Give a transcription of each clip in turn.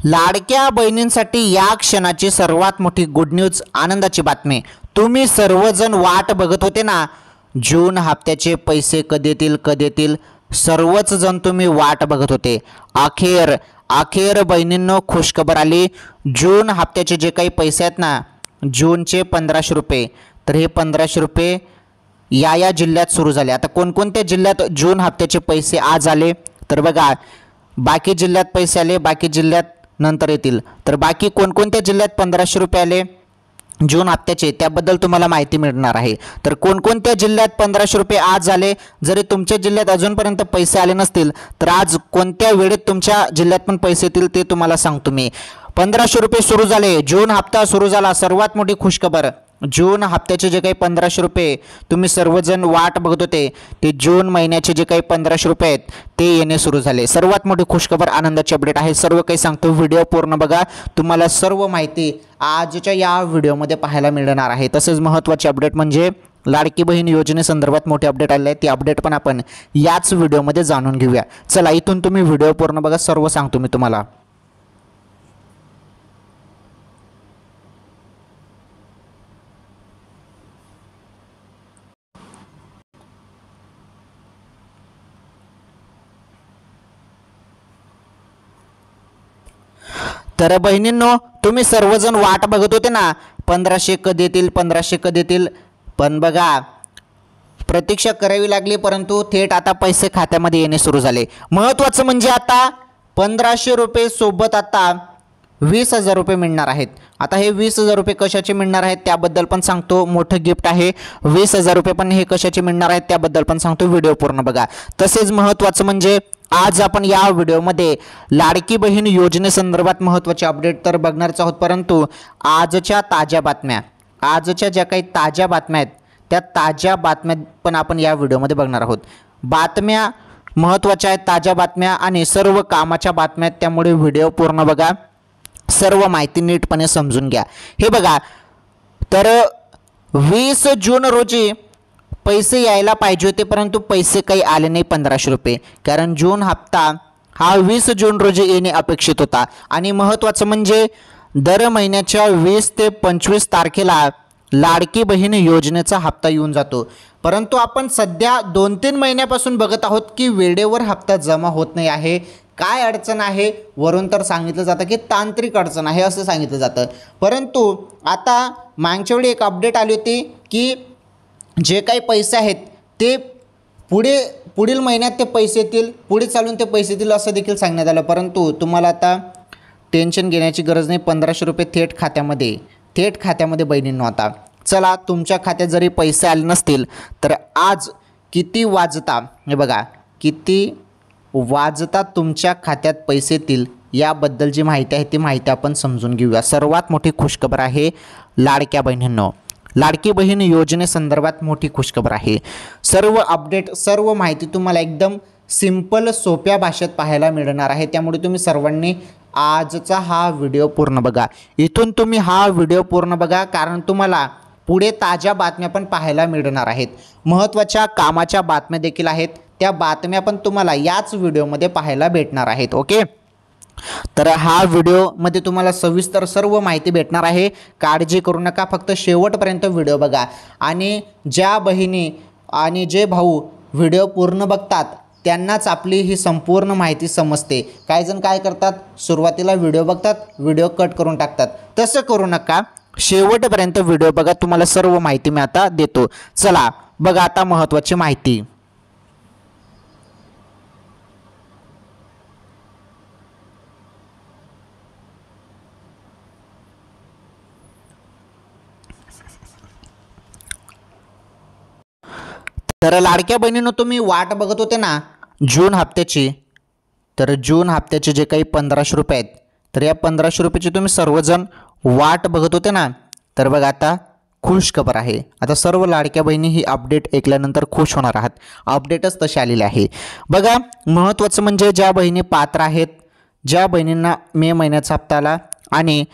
लाडक्या बहिणींसाठी या क्षणाची सर्वात मोठी गुड न्यूज, आनंदाची बातमी। तुम्ही सर्वजण वाट बघत होते ना, जून हप्त्याचे पैसे कधी येतील सर्वच जण तुम्ही वाट बघत होते। अखेर बहिणींनो खुशखबर आली। जून हप्त्याचे जे काही पैसे आहेत ना, जूनचे 1500 रुपये, तर हे 1500 रुपये या जिल्ह्यात सुरू झाले। आता कोणकोणत्या जिल्ह्यात जून हप्त्याचे पैसे आज आले तर बघा, बाकी जिल्ह्यात पैसे आले, बाकी जिल्ह्यात नंतर येतील। तर बाकी कोणकोणत्या जिल्ह्यात 1500 रुपये आले जून हप्त्याचे, त्याबद्दल तुम्हाला माहिती मिळणार आहे। तर कोणकोणत्या जिल्ह्यात 1500 रुपये आज आले, जरी तुमच्या जिल्ह्यात अजूनपर्यंत पैसे आले नसतील तर आज कोणत्या वेळेत तुमच्या जिल्ह्यात पण पैसे येतील ते तुम्हाला सांगतो मी। 1500 रुपये सुरू झाले, जून हप्ता सुरू झाला। सर्वात मोठी खुशखबर, जून हप्त्याचे जे काही 1500 रुपये तुम्ही सर्वजण वाट बघत होते, ते जून महिन्याचे जे काही 1500 रुपये आहेत ते येणे सुरू झाले। सर्वात मोठी खुशखबर, आनंदाची अपडेट आहे। सर्व काही सांगतो, व्हिडिओ पूर्ण बघा, तुम्हाला सर्व माहिती आजच्या या व्हिडिओमध्ये पाहायला मिळणार आहे। तसेच महत्त्वाची अपडेट म्हणजे लाडकी बहीण योजनेसंदर्भात मोठी अपडेट आली आहे, ती अपडेट पण आपण याच व्हिडिओमध्ये जाणून घेऊया। चला, इथून तुम्ही व्हिडिओ पूर्ण बघा, सर्व सांगतो मी तुम्हाला। तर बहिणींनो, तुम्ही सर्वजण वाट बघत होते ना, 1500 कधी येतील, पण बघा प्रतीक्षा करावी लागली, परंतु थेट आता पैसे खात्यामध्ये येणे सुरू झाले। महत्त्वाचं म्हणजे आता 1500 रुपये सोबत आता 20,000 रुपये मिळणार आहेत। आता हे 20,000 रुपये कशाचे मिळणार आहेत त्याबद्दल पण सांगतो, मोठं गिफ्ट आहे। 20,000 रुपये पण हे कशाचे मिळणार आहेत त्याबद्दल पण सांगतो, व्हिडिओ पूर्ण बघा। तसेच महत्त्वाचं म्हणजे आज आपण या व्हिडिओमध्ये लाडकी बहीण योजनेसंदर्भात महत्त्वाचे अपडेट तर बघणारच आहोत, परंतु आजच्या ज्या काही ताज्या बातम्या आहेत त्या ताज्या बातम्या पण आपण या व्हिडिओमध्ये बघणार आहोत। बातम्या महत्त्वाच्या आहेत, ताज्या बातम्या आणि सर्व कामाच्या बातम्या आहेत, त्यामुळे व्हिडिओ पूर्ण बघा, सर्व माहिती नीटपणे समजून घ्या। हे बघा, तर 20 जून रोजी पैसे यायला पाहिजे होते, परंतु पैसे काही आले नाही 1500 रुपये, कारण जून हप्ता हा 20 जून रोजी येणे अपेक्षित होता। आणि महत्त्वाचं म्हणजे दर महिन्याच्या 20 ते 25 तारखेला लाडकी बहीण योजनेचा हप्ता येऊन जातो, परंतु आपण सध्या 2-3 महिन्यापासून बघत आहोत की वेळेवर हप्ता जमा होत नाही आहे। काय अडचण आहे, वरून तर सांगितलं जातं की तांत्रिक अडचण आहे असं सांगितलं जातं, परंतु आता मागच्या वेळी एक अपडेट आली होती की जे काही पैसे आहेत ते पुढील महिन्यात ते पैसे येतील, पुढे चालून ते पैसे येतील असं देखील सांगण्यात आलं। परंतु तुम्हाला आता टेन्शन घेण्याची गरज नाही, 1500 रुपये थेट खात्यामध्ये बहिणींनो। आता चला, तुमच्या खात्यात जरी पैसे आले नसतील तर आज किती वाजता, हे बघा, किती वाजता तुमच्या खात्यात पैसे येतील याबद्दल जी माहिती आहे ती माहिती आपण समजून घेऊया। सर्वात मोठी खुशखबर आहे लाडक्या बहिणींनो, लाडकी बहीण योजनेसंदर्भात मोठी खुशखबर आहे। सर्व अपडेट, सर्व माहिती तुम्हाला एकदम सिंपल सोप्या भाषेत पाहायला मिळणार आहे, त्यामुळे तुम्ही सर्वांनी आजचा हा व्हिडिओ पूर्ण बघा। इथून तुम्ही हा व्हिडिओ पूर्ण बघा, कारण तुम्हाला पुढे ताज्या बातम्या पण पाहायला मिळणार आहेत, महत्त्वाच्या कामाच्या बातम्या देखील आहेत, त्या बातम्या पण तुम्हाला याच व्हिडिओमध्ये पाहायला भेटणार आहेत। ओके, तर हा व्हिडिओमध्ये तुम्हाला सविस्तर सर्व माहिती भेटणार आहे, काळजी करू नका, फक्त शेवटपर्यंत व्हिडिओ बघा। आणि ज्या बहिणी आणि जे भाऊ व्हिडिओ पूर्ण बघतात त्यांनाच आपली ही संपूर्ण माहिती समजते। काही जण काय करतात, सुरुवातीला व्हिडिओ बघतात, व्हिडिओ कट करून टाकतात, तसं करू नका, शेवटपर्यंत व्हिडिओ बघा, तुम्हाला सर्व माहिती मी आता देतो। चला बघा आता महत्त्वाची माहिती। तर लाडक्या बहिणींनो, तुम्ही वाट बघत होते ना जून हप्त्याची, तर जून हप्त्याचे जे काही 1500 रुपये आहेत, तर या 1500 रुपयाची तुम्ही सर्वजण वाट बघत होते ना, तर बघा आता खुश खबर आहे। आता सर्व लाडक्या बहिणी ही अपडेट ऐकल्यानंतर खुश होणार आहात, अपडेटच तशी आलेली आहे। बघा, महत्त्वाचं म्हणजे ज्या बहिणी पात्र आहेत, ज्या बहिणींना मे महिन्याचा हप्ता आला, आणि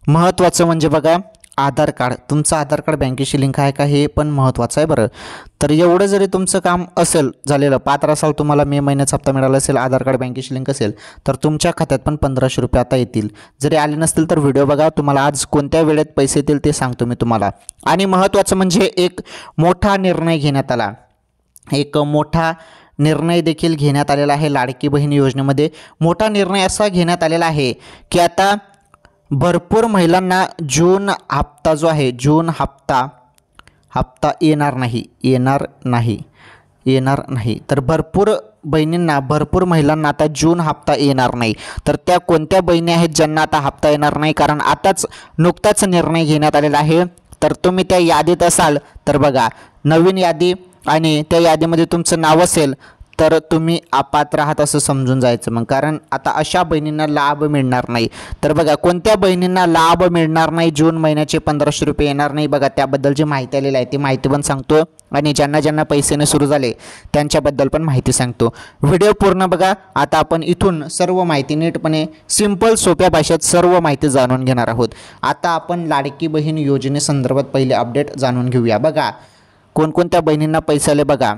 महत्त्वाचं म्हणजे बघा आधार कार्ड, तुमचं आधार कार्ड बँकेशी लिंक आहे का हे पण महत्त्वाचं आहे बरं. तर एवढं जरी तुमचं काम असेल झालेलं, पात्र असाल, तुम्हाला मे महिन्याचा हप्ता मिळाला असेल, आधार कार्ड बँकेशी लिंक असेल, तर तुमच्या खात्यात पण 1500 रुपये आता येतील. जरी आले नसतील तर व्हिडिओ बघा, तुम्हाला आज कोणत्या वेळेत पैसे येतील ते सांगतो मी तुम्हाला. आणि महत्त्वाचं म्हणजे एक मोठा निर्णय घेण्यात आला, एक मोठा निर्णय देखील घेण्यात आलेला आहे. लाडकी बहीण योजनेमध्ये मोठा निर्णय असा घेण्यात आलेला आहे की आता भरपूर महिलांना जून हप्ता जो आहे, जून हप्ता येणार नाही. तर भरपूर बहिणींना, भरपूर महिलांना आता जून हप्ता येणार नाही. तर त्या कोणत्या बहिणी आहेत ज्यांना आता हप्ता येणार नाही, कारण आताच नुकताच निर्णय घेण्यात आलेला आहे. तर तुम्ही त्या यादीत असाल तर बघा, नवीन यादी आणि त्या यादीमध्ये तुमचं नाव असेल तर तुम्ही अपात्र आहात असं समजून जायचं मग, कारण आता अशा बहिणींना लाभ मिळणार नाही. तर बघा कोणत्या बहिणींना लाभ मिळणार नाही, जून महिन्याचे 1500 रुपये येणार नाही, बघा त्याबद्दलची माहिती आलेली आहे, ती माहिती पण सांगतो. आणि ज्यांना पैसे सुरू झाले त्यांच्याबद्दल पण माहिती सांगतो. व्हिडिओ पूर्ण बघा. आता आपण इथून सर्व माहिती नीटपणे सिंपल सोप्या भाषेत सर्व माहिती जाणून घेणार आहोत. आता आपण लाडकी बहीण योजनेसंदर्भात पहिले अपडेट जाणून घेऊया. बघा कोणकोणत्या बहिणींना पैसे आले बघा.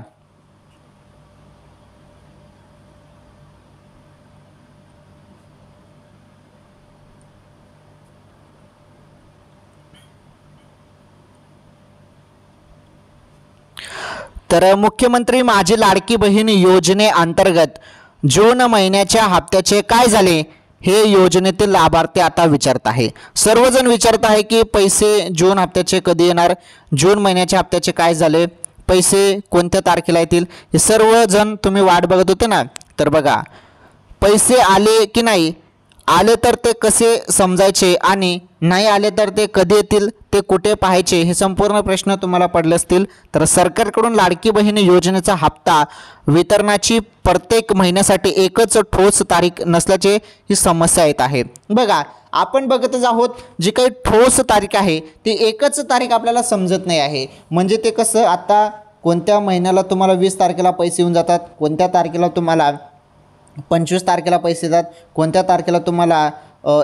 तर मुख्यमंत्री माझी लाडकी बहीण योजनेअंतर्गत जून महिन्याच्या हप्त्याचे काय झाले हे योजनेतील लाभार्थी आता विचारत आहे. सर्वजण विचारत आहे की पैसे जून हप्त्याचे कधी येणार, जून महिन्याच्या हप्त्याचे काय झाले, पैसे कोणत्या तारखेला येतील, हे सर्वजण तुम्ही वाट बघत होते ना. तर बघा पैसे आले की नाही, आले तर ते कसे समजायचे आणि नाही आले तर ते कधी येतील, ते कुठे पाहायचे, हे संपूर्ण प्रश्न तुम्हाला पडले असतील. तर सरकारकडून लाडकी बहीण योजनेचा हप्ता वितरणाची प्रत्येक महिन्यासाठी एकच ठोस तारीख नसल्याचे ही समस्या येत आहे. बघा आपण बघतच आहोत, जी काही ठोस तारीख आहे ती एकच तारीख आपल्याला समजत नाही आहे. म्हणजे ते कसं, आता कोणत्या महिन्याला तुम्हाला 20 तारखेला पैसे येऊन जातात, कोणत्या तारखेला तुम्हाला 25 तारखेला पैसे येतात, कोणत्या तारखेला तुम्हाला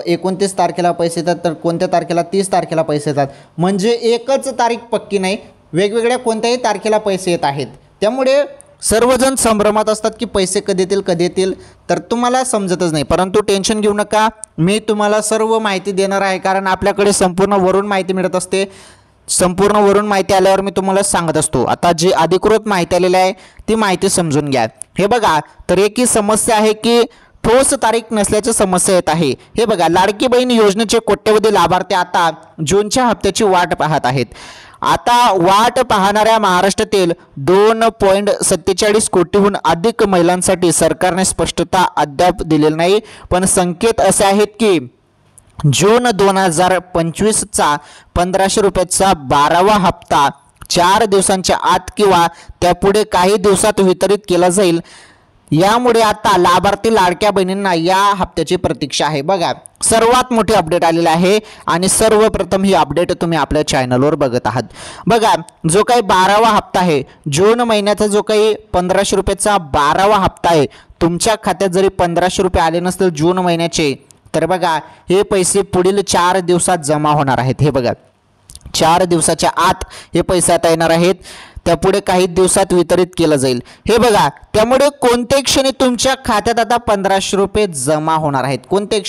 29 तारखेला पैसे येतात, तर कोणत्या तारखेला 30 तारखेला पैसे येतात. म्हणजे एकच तारीख पक्की नाही, वेगवेगळ्या कोणत्याही तारखेला पैसे येत आहेत. त्यामुळे सर्वजण संभ्रमात असतात की पैसे कधी येतील, तर तुम्हाला समजतच नाही. परंतु टेन्शन घेऊ नका, मी तुम्हाला सर्व माहिती देणार आहे, कारण आपल्याकडे संपूर्ण वरून माहिती मिळत असते. संपूर्ण वरून माहिती आल्यावर मी तुम्हाला सांगत असतो. आता जी अधिकृत माहिती आलेली आहे ती माहिती समजून घ्या. हे बघा, तर एक ही समस्या आहे की ठोस तारीख नसल्याची समस्या येत आहे. हे बघा, लाडकी बहीण योजनेचे कोट्यवधी लाभार्थी आता जूनच्या हप्त्याची वाट पाहत आहेत. आता वाट पाहणाऱ्या महाराष्ट्रातील 2.47 कोटीहून अधिक महिलांसाठी सरकारने स्पष्टता अद्याप दिलेली नाही, पण संकेत असे आहेत की जून 2025चा 1500 रुपयाचा 12वा हप्ता 4 दिवसांच्या आत किंवा त्यापुढे काही दिवसात वितरित केला जाईल. यामुळे आता लाभार्थी लाडक्या बहिणींना या हप्त्याची प्रतीक्षा आहे. बघा सर्वात मोठी अपडेट आलेली आहे आणि सर्वप्रथम ही अपडेट तुम्ही आपल्या चॅनलवर बघत आहात. बघा जो काही 12वा हप्ता आहे, जून महिन्याचा जो काही 1500 रुपयाचा 12वा हप्ता आहे, तुमच्या खात्यात जरी 1500 रुपये आले नसतील जून महिन्याचे, तर बघा हे पैसे पुढील 4 दिवसात जमा होणार आहेत. हे बघा 4 दिवसाच्या आत हे पैसे आता येणार आहेत, त्यापुढे काही दिवसात वितरित केलं जाईल. हे बघा, त्यामुळे कोणत्याही क्षणी तुमच्या खात्यात आता 1500 रुपये जमा होणार आहेत. कोणत्याही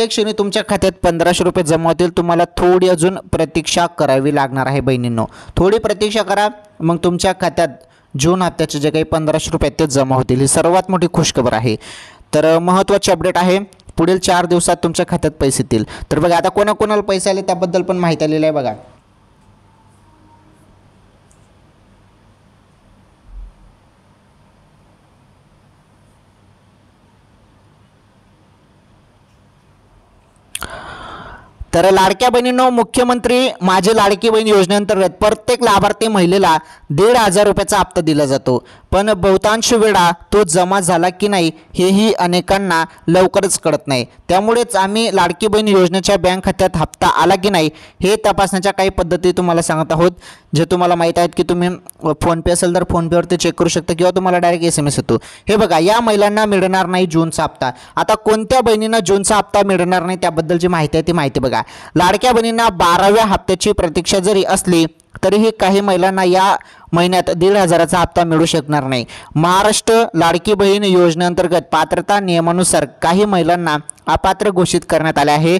क्षणी तुमच्या खात्यात 1500 रुपये जमा होतील. तुम्हाला थोडी अजून प्रतीक्षा करावी लागणार आहे बहिणींनो, थोडी प्रतीक्षा करा, मग तुमच्या खात्यात जून हप्त्याचे जे काही 1500 रुपये ते जमा होतील. ही सर्वात मोठी खुशखबर आहे. तर महत्त्वाची अपडेट आहे, पुढील 4 दिवसात तुमच्या खात्यात पैसे येतील. तर बघा आता कोणाकोणाला पैसे आले त्याबद्दल पण माहिती आलेली आहे. बघा तर लाडक्या बहिणींनो, मुख्यमंत्री माझी लाडकी बहीण योजनेअंतर्गत प्रत्येक लाभार्थी महिलेला 1,500 रुपयाचा हप्ता दिला जातो, पण बहुतांश वेळा तो जमा झाला की नाही हेही अनेकांना लवकरच कळत नाही. त्यामुळेच आम्ही लाडकी बहीण योजनेच्या बँक खात्यात हप्ता आला की नाही हे तपासण्याच्या काही पद्धती तुम्हाला सांगत आहोत, जे तुम्हाला माहीत आहेत की तुम्ही फोनपे असेल तर फोनपेवरती चेक करू शकता किंवा तुम्हाला डायरेक्ट SMS येतो. हे बघा, या महिलांना मिळणार नाही जूनचा हप्ता. आता कोणत्या बहिणींना जूनचा हप्ता मिळणार नाही त्याबद्दलची माहिती आहे ती माहिती बघा. लाडक्या बहिणींना 12व्या हप्त्याची प्रतीक्षा जरी असली तरीही काही महिलांना या महिन्यात 1,500चा हप्ता मिळू शकणार नाही। महाराष्ट्र लाडकी बहीण योजनेअंतर्गत पात्रता नियमानुसार काही महिलांना अपात्र घोषित करण्यात आले आहे।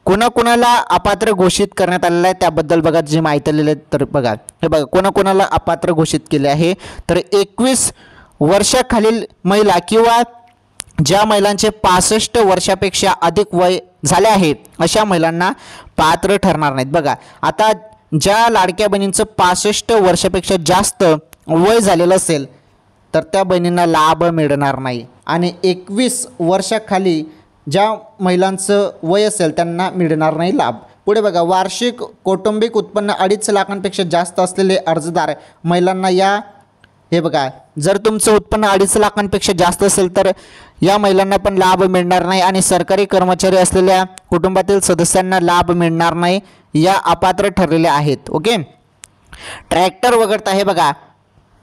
कोणाकोणाला अपात्र घोषित करण्यात आलेलं आहे त्याबद्दल बघा जी माहिती आलेली आहे तर बघा हे बघा कोणाकोणाला अपात्र घोषित केले आहे तर 21 वर्षाखालील महिला किंवा ज्या महिलांचे 65 वर्षापेक्षा अधिक वय झाले आहे अशा महिलांना पात्र ठरणार नाहीत। बघा आता ज्या लाडक्या बहिणींचं 65 वर्षापेक्षा जास्त वय झालेलं असेल तर त्या बहिणींना लाभ मिळणार नाही आणि 21 वर्षाखाली ज्या महिलांचं वय असेल त्यांना मिळणार नाही लाभ। पुढे बघा वार्षिक कौटुंबिक उत्पन्न 2.5 लाखांपेक्षा जास्त असलेले अर्जदार महिलांना या हे बघा जर तुमचं उत्पन्न 2.5 लाखांपेक्षा जास्त असेल तर या महिलांना पण लाभ मिळणार नाही आणि सरकारी कर्मचारी असलेल्या कुटुंबातील सदस्यांना लाभ मिळणार नाही, या अपात्र ठरलेल्या आहेत। ओके, ट्रॅक्टर वगळता हे बघा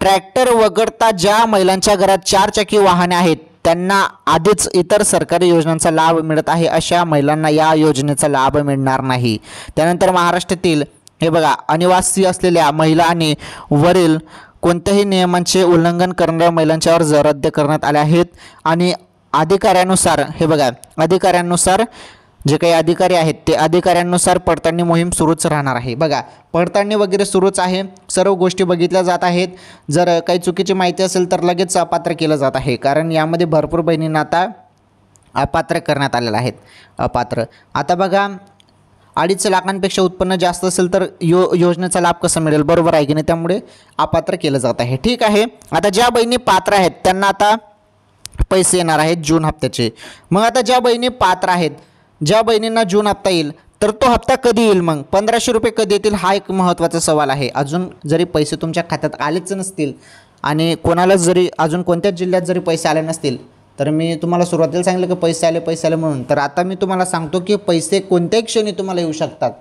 ट्रॅक्टर वगळता ज्या महिलांच्या घरात 4 चाकी वाहने आहेत त्यांना आधीच इतर सरकारी योजनांचा लाभ मिळत आहे अशा महिलांना या योजनेचा लाभ मिळणार नाही। त्यानंतर महाराष्ट्रातील हे बघा अनिवासी असलेल्या महिला आणि वरील कोणत्याही नियमांचे उल्लंघन करणाऱ्या महिलांचे अर्ज रद्द करण्यात आले आहेत आणि अधिकाऱ्यानुसार हे बघा अधिकाऱ्यांनुसार जे काही अधिकारी आहेत ते अधिकाऱ्यांनुसार पडताळणी मोहीम सुरूच राहणार आहे। बघा पडताळणी वगैरे सुरूच आहे, सर्व गोष्टी बघितल्या जात आहेत। जर काही चुकीची माहिती असेल तर लगेच अपात्र केलं जात आहे कारण यामध्ये भरपूर बहिणींना आता अपात्र करण्यात आलेलं आहेत अपात्र। आता बघा 2.5 लाखांपेक्षा उत्पन्न जास्त असेल तर योजनेचा लाभ कसा मिळेल, बरोबर आहे की नाही, त्यामुळे अपात्र केलं जात आहे। ठीक आहे, आता ज्या बहिणी पात्र आहेत त्यांना आता पैसे येणार आहेत जून हप्त्याचे। मग आता ज्या बहिणी पात्र आहेत ज्या बहिणींना जून हप्ता येईल तर तो हप्ता कधी येईल, मग 1500 रुपये कधी येतील हा एक महत्त्वाचा सवाल आहे। अजून जरी पैसे तुमच्या खात्यात आलेच नसतील आणि कोणाला जरी अजून कोणत्याच जिल्ह्यात जरी पैसे आले नसतील तर मी तुम्हाला सुरुवातीला सांगितलं की पैसे आले म्हणून, तर आता मी तुम्हाला सांगतो की पैसे कोणत्याही क्षणी तुम्हाला येऊ शकतात।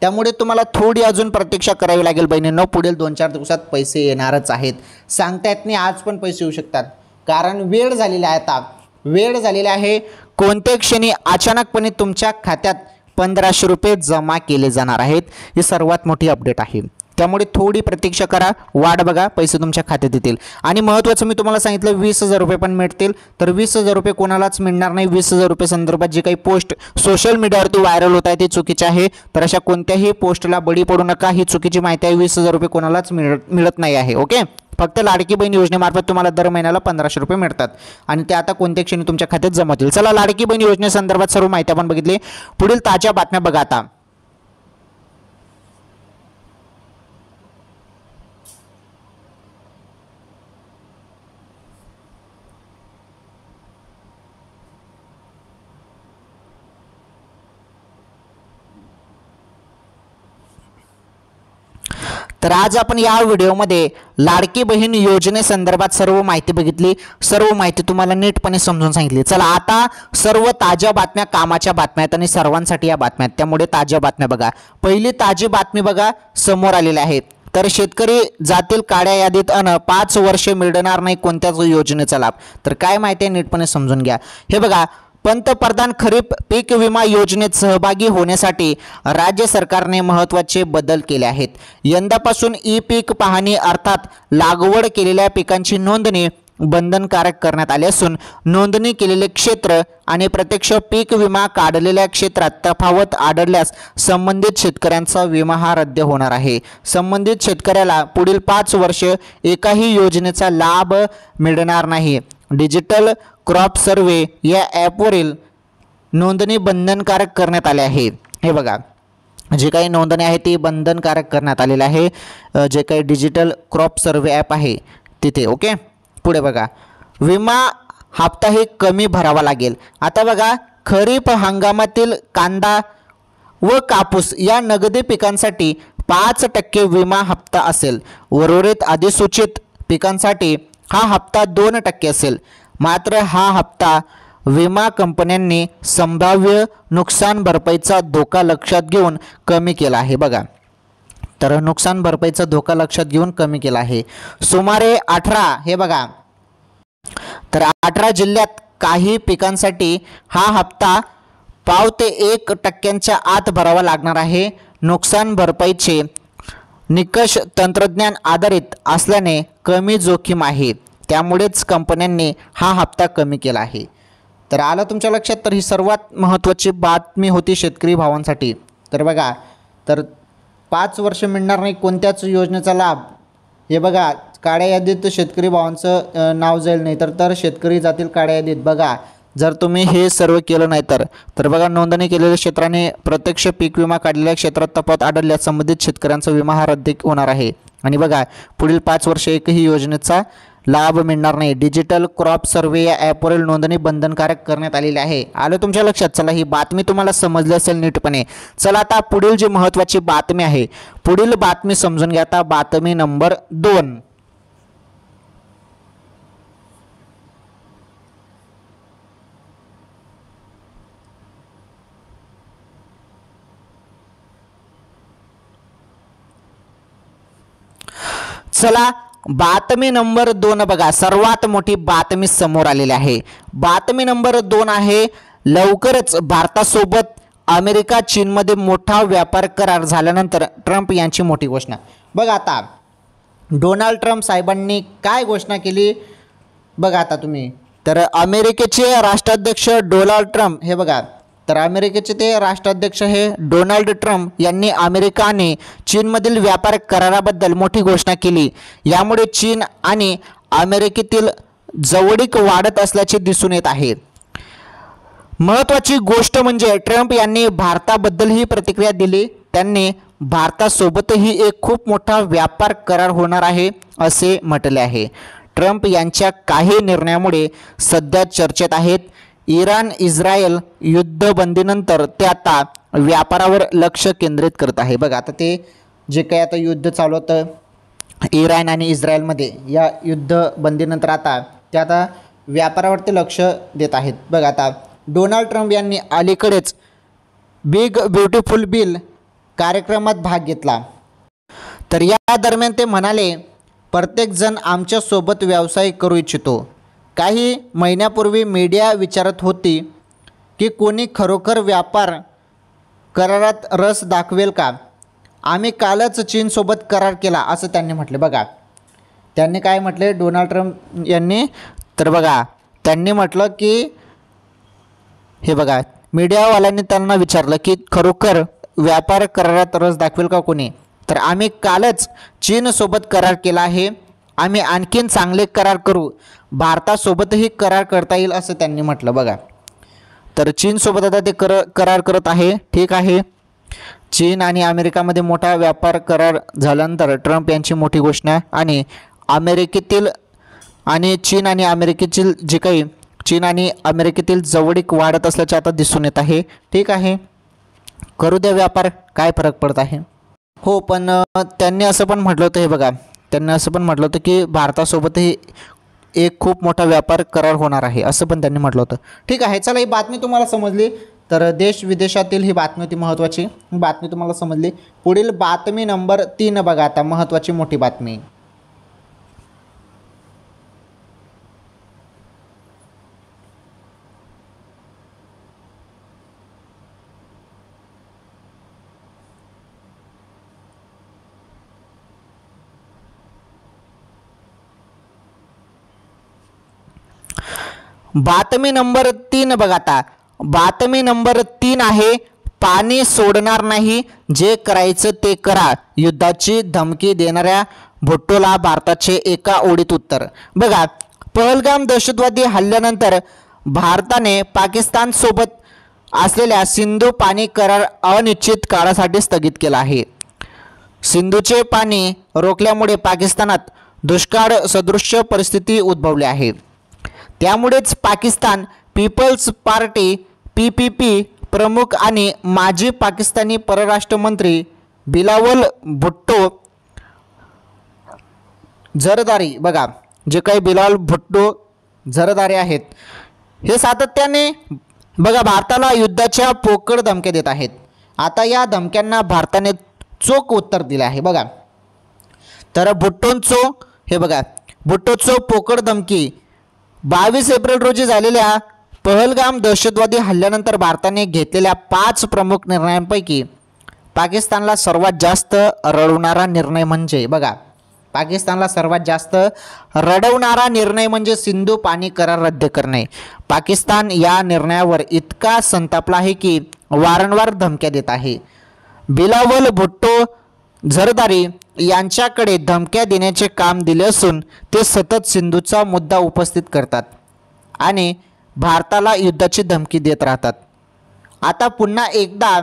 त्यामुळे तुम्हाला थोडी अजून प्रतीक्षा करावी लागेल बहिणींनो, पुढील 2-4 दिवसात पैसे येणारच आहेत। सांगता येत नाही आज पण पैसे येऊ शकतात कारण वेळ झालेली आहे, आता वेळ झालेली आहे। कोणत्याही क्षणी अचानकपणे तुमच्या खात्यात 1500 रुपये जमा केले जाणार आहेत, ही सर्वात मोठी अपडेट आहे। त्यामुळे थोडी प्रतीक्षा करा, वाट बघा, पैसे तुमच्या खात्यात येतील। आणि महत्त्वाचं मी तुम्हाला सांगितलं 20,000 रुपये पण मिळतील, तर 20,000 रुपये कोणालाच मिळणार नाही। 20,000 रुपये संदर्भात जी काही पोस्ट सोशल मीडियावरती व्हायरल होत आहे ते चुकीचे आहे, तर अशा कोणत्याही पोस्टला बळी पडू नका, ही चुकीची माहिती आहे। 20,000 रुपये कोणालाच मिळत नाही आहे। ओके, फक्त लाडकी बहीण योजनेमार्फत तुम्हाला दर महिन्याला 1500 रुपये मिळतात आणि ते आता कोणत्या क्षणी तुमच्या खात्यात जमा होतील। चला लाडकी बहीण योजनेसंदर्भात सर्व माहिती आपण बघितली, पुढील ताज्या बातम्या बघा आता। तर आज आपण या व्हिडिओमध्ये लाडकी बहीण योजनेसंदर्भात सर्व माहिती बघितली, सर्व माहिती तुम्हाला नीटपणे समजून सांगितली। चला आता सर्व ताज्या बातम्या कामाच्या बातम्या आहेत आणि सर्वांसाठी या बातम्या आहेत, त्यामुळे ताज्या बातम्या बघा। पहिली ताजी बातमी बघा समोर आलेली आहे, तर शेतकरी जातील काळ्या यादीत 5 वर्षे मिळणार नाही कोणत्याच योजनेचा लाभ। तर काय माहिती आहे नीटपणे समजून घ्या। हे बघा पंतप्रधान खरीप पीक विमा योजनेत सहभागी होण्यासाठी राज्य सरकारने महत्त्वाचे बदल केले आहेत। यंदापासून ई पीक पाहणी अर्थात लागवड केलेल्या पिकांची नोंदणी बंधनकारक करण्यात आले असून नोंदणी केलेले क्षेत्र आणि प्रत्यक्ष पीक विमा काढलेल्या क्षेत्रात तफावत आढळल्यास संबंधित शेतकऱ्यांचा विमा हा रद्द होणार आहे। संबंधित शेतकऱ्याला पुढील 5 वर्षे एकाही योजनेचा लाभ मिळणार नाही। डिजिटल क्रॉप सर्वे या ॲपवरील नोंदणी बंधनकारक करण्यात आले आहे। हे बघा जे काही नोंदणी आहे ती बंधनकारक करण्यात आलेली आहे, जे काही डिजिटल क्रॉप सर्वे ॲप आहे तिथे। ओके, पुढे बघा विमा हप्ताही कमी भरावा लागेल। आता बघा खरीप हंगामातील कांदा व कापूस या नगदी पिकांसाठी 5% विमा हप्ता असेल। उर्वरित अधिसूचित पिकांसाठी हा हप्ता 2% असेल। मात्र हा हप्ता विमा कंपन्यांनी संभाव्य नुकसान भरपाईचा धोका लक्षात घेऊन कमी केला आहे। बघा तर नुकसान भरपाईचा धोका लक्षात घेऊन कमी केला आहे। सुमारे 18 हे बघा तर 18 जिल्ह्यात काही पिकांसाठी हा हप्ता पाव ते 1% आत भरावा लागणार आहे. नुकसान भरपाईचे निकष तंत्रज्ञान आधारित असल्याने कमी जोखीम आहे, त्यामुळेच कंपन्यांनी हा हप्ता कमी केला आहे. तर आलं तुमच्या लक्षात. तर ही सर्वात महत्त्वाची बातमी होती शेतकरी भावांसाठी. तर बघा, तर 5 वर्ष मिळणार नाही कोणत्याच योजनेचा लाभ. हे बघा, काळ्या यादीत शेतकरी भावांचं नाव जाईल नाही तर शेतकरी जातील काळ्या यादीत. बघा, जर तुम्ही हे सर्व केलं नाही तर बघा, नोंदणी केलेल्या क्षेत्राने प्रत्यक्ष पीक विमा काढलेल्या क्षेत्रात तफावत आढळल्यास संबंधित शेतकऱ्यांचा विमा हा रद्द होणार आहे. आणि बघा, पुढील 5 वर्ष एकही योजनेचा लाभ मिळणार नाही. डिजिटल क्रॉप सर्वे या ॲपवरील नोंदणी बंधनकारक करण्यात आलेली आहे. आलं तुमच्या लक्षात. चला, ही बातमी तुम्हाला समजली असेल नीटपणे. चला, आता पुढील जी महत्त्वाची बातमी आहे, पुढील बातमी समजून घ्या. आता बातमी नंबर 2. चला, बातमी नंबर 2 बघा, सर्वात मोठी बातमी समोर आलेली आहे. बातमी नंबर 2 आहे, लवकरच भारतासोबत अमेरिका चीनमध्ये मोठा व्यापार करार झाल्यानंतर ट्रम्प यांची मोठी घोषणा. बघा, आता डोनाल्ड ट्रम्प साहेबांनी काय घोषणा केली बघा आता तुम्ही. तर अमेरिकेचे राष्ट्राध्यक्ष डोनाल्ड ट्रम्प, हे बघा, तर अमेरिकेचे ते राष्ट्राध्यक्ष हे डोनाल्ड ट्रम्प यांनी अमेरिका आणि चीनमधील व्यापार कराराबद्दल मोठी घोषणा केली. यामुळे चीन आणि अमेरिकेतील जवळीक वाढत असल्याचे दिसून येत आहे. महत्त्वाची गोष्ट म्हणजे ट्रम्प यांनी भारताबद्दलही प्रतिक्रिया दिली. त्यांनी भारतासोबतही एक खूप मोठा व्यापार करार होणार आहे असे म्हटले आहे. ट्रम्प यांच्या काही निर्णयामुळे सध्या चर्चेत आहेत. इराण इस्रायल युद्धबंदीनंतर ते आता व्यापारावर लक्ष केंद्रित करत आहे. बघा, आता ते जे काही आता युद्ध चालू होतं इराण आणि इस्रायलमध्ये, या युद्धबंदीनंतर आता ते आता व्यापारावरती लक्ष देत आहेत. बघा, आता डोनाल्ड ट्रम्प यांनी अलीकडेच बिग ब्युटिफुल बिल कार्यक्रमात भाग घेतला. तर या दरम्यान ते म्हणाले, प्रत्येकजण आमच्यासोबत व्यवसाय करू इच्छितो. काही महिन्यापूर्वी मीडिया विचारत होती की कोणी खरोखर व्यापार करारात रस दाखवेल का. आम्ही कालच चीनसोबत करार केला असं त्यांनी म्हटले. बघा, त्यांनी काय म्हटले डोनाल्ड ट्रम्प यांनी, तर बघा, त्यांनी म्हटलं की हे बघा, मीडियावाल्यांनी त्यांना विचारलं की खरोखर व्यापार करारात रस दाखवेल का कोणी. तर आम्ही कालच चीनसोबत करार केला आहे. आम्ही आणखीन चांगले करार करू. भारतासोबतही करार करता येईल असं त्यांनी म्हटलं. बघा, तर चीनसोबत आता ते करार करत आहे. ठीक आहे, चीन आणि अमेरिकामध्ये मोठा व्यापार करार झाल्यानंतर ट्रम्प यांची मोठी घोषणा आणि अमेरिकेतील आणि चीन आणि अमेरिकेतील जे काही चीन आणि अमेरिकेतील जवळीक वाढत असल्याचे आता दिसून येत आहे. ठीक आहे, करू द्या व्यापार, काय फरक पडत आहे. हो, पण त्यांनी असं पण म्हटलं होतं, हे बघा, त्यांनी असं पण म्हटलं होतं की भारतासोबतही एक खूप मोठा व्यापार करार होणार आहे असं पण त्यांनी म्हटलं होतं. ठीक आहे, चला, ही बातमी तुम्हाला समजली. तर देश विदेशातील ही बातमी होती महत्त्वाची, बातमी तुम्हाला समजली. पुढील बातमी नंबर 3 बघा, आता महत्त्वाची मोठी बातमी. बातमी नंबर 3 बघा, आता बातमी नंबर 3 आहे, पाणी सोडणार नाही, जे करायचं ते करा, युद्धाची धमकी देणाऱ्या भुट्टोला भारताचे एका ओळीत उत्तर. बघा, पहलगाम दहशतवादी हल्ल्यानंतर भारताने पाकिस्तानसोबत असलेल्या सिंधू पाणी करार अनिश्चित काळासाठी स्थगित केला आहे. सिंधूचे पाणी रोखल्यामुळे पाकिस्तानात दुष्काळ सदृश्य परिस्थिती उद्भवली आहे. त्यामुळेच पाकिस्तान पीपल्स पार्टी PPP प्रमुख आणि माजी पाकिस्तानी परराष्ट्र मंत्री बिलावल भुट्टो झरदारी, बघा, जे काही बिलावल भुट्टो झरदारी आहेत, हे सातत्याने बघा भारताला युद्धाच्या पोकळ धमक्या देत आहेत. आता या धमक्यांना भारताने चोख उत्तर दिले आहे. बघा, तर भुट्टोंचो पोकळ धमकी 22 एप्रिल रोजी झालेल्या पहलगाम दहशतवादी हल्ल्यानंतर भारताने घेतलेल्या 5 प्रमुख निर्णयांपैकी पाकिस्तानला सर्वात जास्त रडवणारा निर्णय म्हणजे बघा, पाकिस्तानला सर्वात जास्त रडवणारा निर्णय म्हणजे सिंधू पाणी करार रद्द करणे. पाकिस्तान या निर्णयावर इतका संतापला आहे की वारंवार धमक्या देत आहे. बिलावल भुट्टो झरदारी यांच्याकडे धमक्या देण्याचे काम दिले असून ते सतत सिंधूचा मुद्दा उपस्थित करतात आणि भारताला युद्धाची धमकी देत राहतात. आता पुन्हा एकदा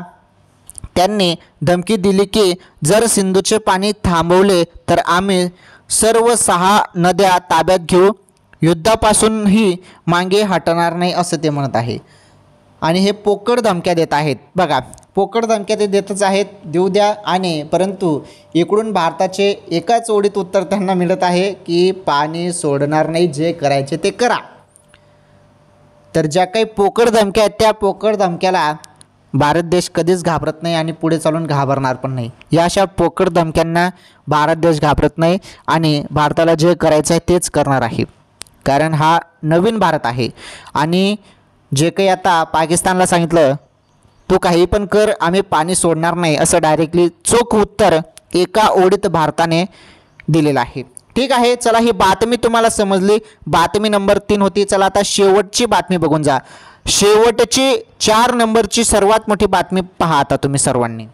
त्यांनी धमकी दिली की जर सिंधूचे पाणी थांबवले तर आम्ही सर्व 6 नद्या ताब्यात घेऊ, युद्धापासूनही मागे हटणार नाही असं ते म्हणत आहे. आणि हे पोकळ धमक्या देत आहेत. बघा, पोकळ धमक्या ते देतच आहेत, देऊ द्या. आणि परंतु इकडून भारताचे एकाच ओळीत उत्तर त्यांना मिळत आहे की पाणी सोडणार नाही, जे करायचे ते करा. तर ज्या काही पोकळ धमक्या आहेत त्या पोकळ धमक्याला भारत देश कधीच घाबरत नाही आणि पुढे चालून घाबरणार पण नाही. या अशा पोकळ धमक्यांना भारत देश घाबरत नाही आणि भारताला जे करायचं आहे तेच करणार आहे. कारण हा नवीन भारत आहे. आणि जे काही आता पाकिस्तानला सांगितलं तू काही पण कर, आम्ही पाणी सोडणार नाही, असं डायरेक्टली चोख उत्तर एका ओळीत भारताने दिलेलं आहे. ठीक आहे, चला ही बातमी तुम्हाला समजली. बातमी नंबर 3 होती. चला आता शेवटची बातमी बघून जा. शेवटची 4 नंबरची सर्वात मोठी बातमी पहा आता तुम्ही सर्वांनी.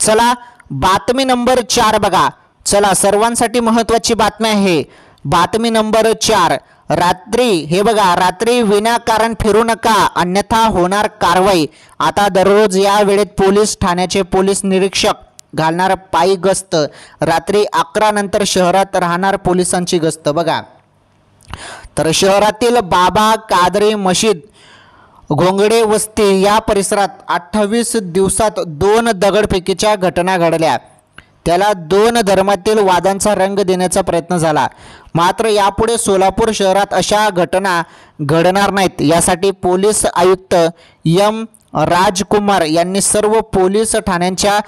चला बातमी नंबर 4 बघा. चला सर्वांसाठी महत्त्वाची बातमी आहे. बातमी नंबर 4. रात्री हे बघा, रात्री विनाकारण फिरू नका अन्यथा होणार कारवाई. आता दररोज या वेळेत पोलीस ठाण्याचे पोलीस निरीक्षक घालणार पायी गस्त. रात्री 11 नंतर शहरात राहणार पोलिसांची गस्त. बघा, तर शहरातील बाबा कादरी मशीद, घोंगडे वस्ती या परिसरात 28 दिवसात 2 दगडफेकीच्या घटना घडल्या. त्याला 2 धर्मातील वादांचा रंग देण्याचा प्रयत्न झाला. मात्र यापुढे सोलापूर शहरात अशा घटना घडणार नाहीत यासाठी पोलीस आयुक्त एम राजकुमार यांनी सर्व पोलीस ठाण्यांच्या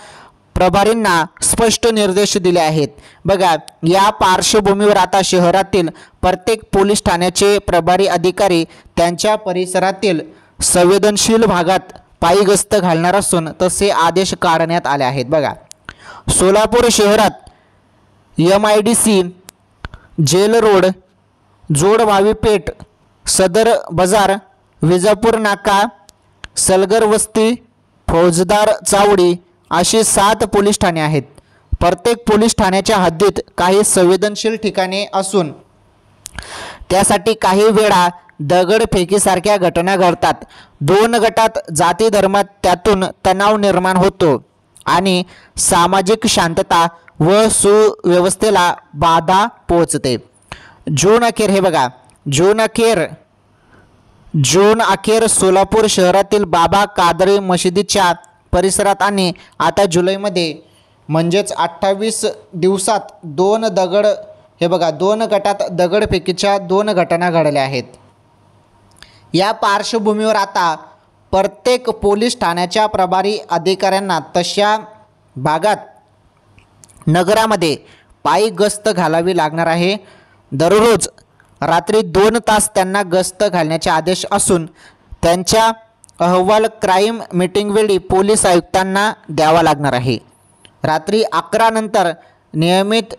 प्रभारींना स्पष्ट निर्देश दिले आहेत. बघा, या पार्श्वभूमीवर आता शहरातील प्रत्येक पोलीस ठाण्याचे प्रभारी अधिकारी त्यांच्या परिसरातील संवेदनशील भागात पायी गस्त घालणार असून तसे आदेश काढण्यात आले आहेत. बघा, सोलापूर शहरात MIDC, जेल रोड, जोडवावी पेठ, सदर बाजार, विजापूर नाका, सलगर वस्ती, फौजदार चावडी अशी 7 पोलीस ठाणे आहेत. प्रत्येक पोलीस ठाण्याच्या हद्दीत काही संवेदनशील ठिकाणे असून त्यासाठी काही वेळा दगडफेकीसारख्या घटना घडतात. 2 गटात जाती धर्मात त्यातून तणाव निर्माण होतो आणि सामाजिक शांतता व सुव्यवस्थेला बाधा पोहोचते. जून अखेर हे बघा, जून अखेर सोलापूर शहरातील बाबा कादरी मशिदीच्या परिसरात आणि आता जुलैमध्ये म्हणजेच 28 दिवसात 2 गटात दगडफेकीच्या 2 घटना घडल्या आहेत. या पार्श्वभूमीवर आता प्रत्येक पोलीस ठाण्याच्या प्रभारी अधिकाऱ्यांना तशा भागात नगरामध्ये पायी गस्त घालावी लागणार आहे. दररोज रात्री 2 तास त्यांना गस्त घालण्याचे आदेश असून त्यांचा अहवाल क्राईम मीटिंगवेळी पोलीस आयुक्तांना द्यावा लागणार आहे. रात्री 11 नंतर नियमित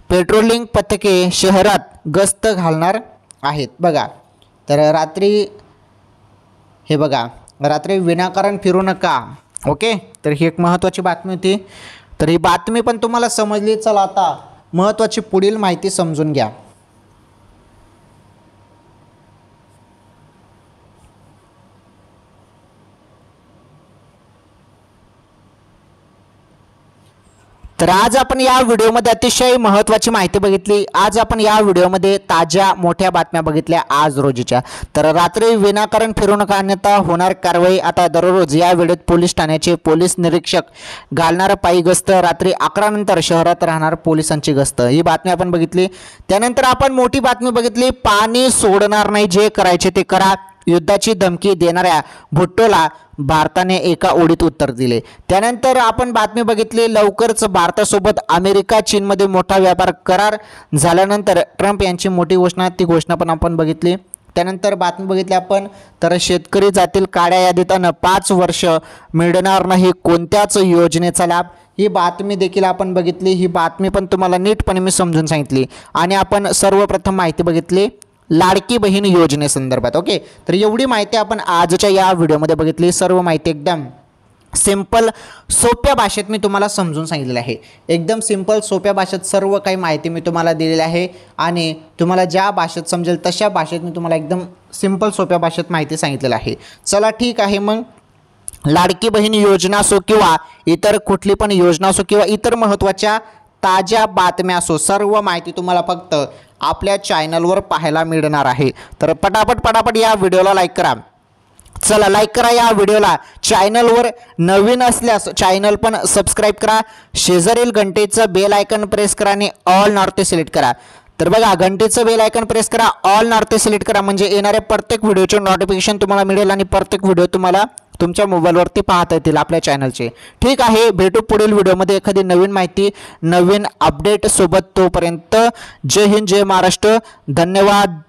पेट्रोलिंग पथके शहरात गस्त घालणार आहेत. बघा, तर रात्री विनाकारण फिरू नका. ओके, तर ही एक महत्त्वाची बातमी होती. तर ही बातमी पण तुम्हाला समजली. चला आता महत्त्वाची पुढील माहिती समजून घ्या. तर आज आपण या व्हिडिओमध्ये अतिशय महत्त्वाची माहिती बघितली। आज आपण या व्हिडिओमध्ये ताज्या मोठ्या बातम्या बघितल्या आज रोजीच्या। तर रात्री विनाकारण फिरू नका अन्यथा होणार कारवाई। आता दररोज या व्हिडिओत पोलीस ठाण्याचे पोलीस निरीक्षक घालणार पायी गस्त, रात्री 11 नंतर शहरात राहणार पोलिसांची गस्त, ही बातमी आपण बघितली। त्यानंतर आपण मोठी बातमी बघितली, पाणी सोडणार नाही, जे करायचे ते करा, युद्धाची धमकी देणाऱ्या भुट्टोला भारताने एका ओळीत उत्तर दिले। त्यानंतर आपण बातमी बघितली, लवकरच भारतासोबत अमेरिका चीनमध्ये मोठा व्यापार करार झाल्यानंतर ट्रम्प यांची मोठी घोषणा, ती घोषणा पण आपण बघितली। त्यानंतर बातमी बघितली आपण, तर शेतकरी जातील काळ्या यादीत आणि 5 वर्ष मिळणार नाही कोणत्याच योजनेचा लाभ, ही बातमी देखील आपण बघितली। ही बातमी पण तुम्हाला नीटपणे मी समजून सांगितली। आणि आपण सर्वप्रथम माहिती बघितली लाडकी बहीण योजनेसंदर्भात। ओके, तर एवढी माहिती आपण आजच्या या व्हिडिओमध्ये बघितली। सर्व माहिती एकदम सिंपल सोप्या भाषेत मी तुम्हाला समजून सांगितलेलं आहे। एकदम सिंपल सोप्या भाषेत सर्व काही माहिती मी तुम्हाला दिलेली आहे आणि तुम्हाला ज्या भाषेत समजेल तशा भाषेत मी तुम्हाला एकदम सिंपल सोप्या भाषेत माहिती सांगितलेली आहे। चला ठीक आहे, मग लाडकी बहीण योजना असो किंवा इतर कुठली पण योजना असो किंवा इतर महत्त्वाच्या ताज्या बातम्या असो, सर्व माहिती तुम्हाला फक्त आपल्या चॅनलवर पाहायला मिळणार आहे। तर पटापट या व्हिडिओला लाईक करा। चला लाईक करा या व्हिडिओला। चॅनलवर नवीन असल्यास चॅनल पण सबस्क्राईब करा, शेजारील घंटेचं बेल आयकन प्रेस करा आणि ऑल नॉर्थ सिलेक्ट करा। तर बघा, घंटेचं बेल आयकन प्रेस करा, ऑल नॉर्थ सिलेक्ट करा, म्हणजे येणाऱ्या प्रत्येक व्हिडिओचे नोटिफिकेशन तुम्हाला मिळेल आणि प्रत्येक व्हिडिओ तुम्हाला तुमच्या मोबाईलवरती पाहता येतील आपल्या चॅनलचे। ठीक आहे, भेटू पुढील व्हिडिओमध्ये एखादी नवीन माहिती नवीन अपडेट सोबत। तोपर्यंत जय हिंद, जय महाराष्ट्र, धन्यवाद।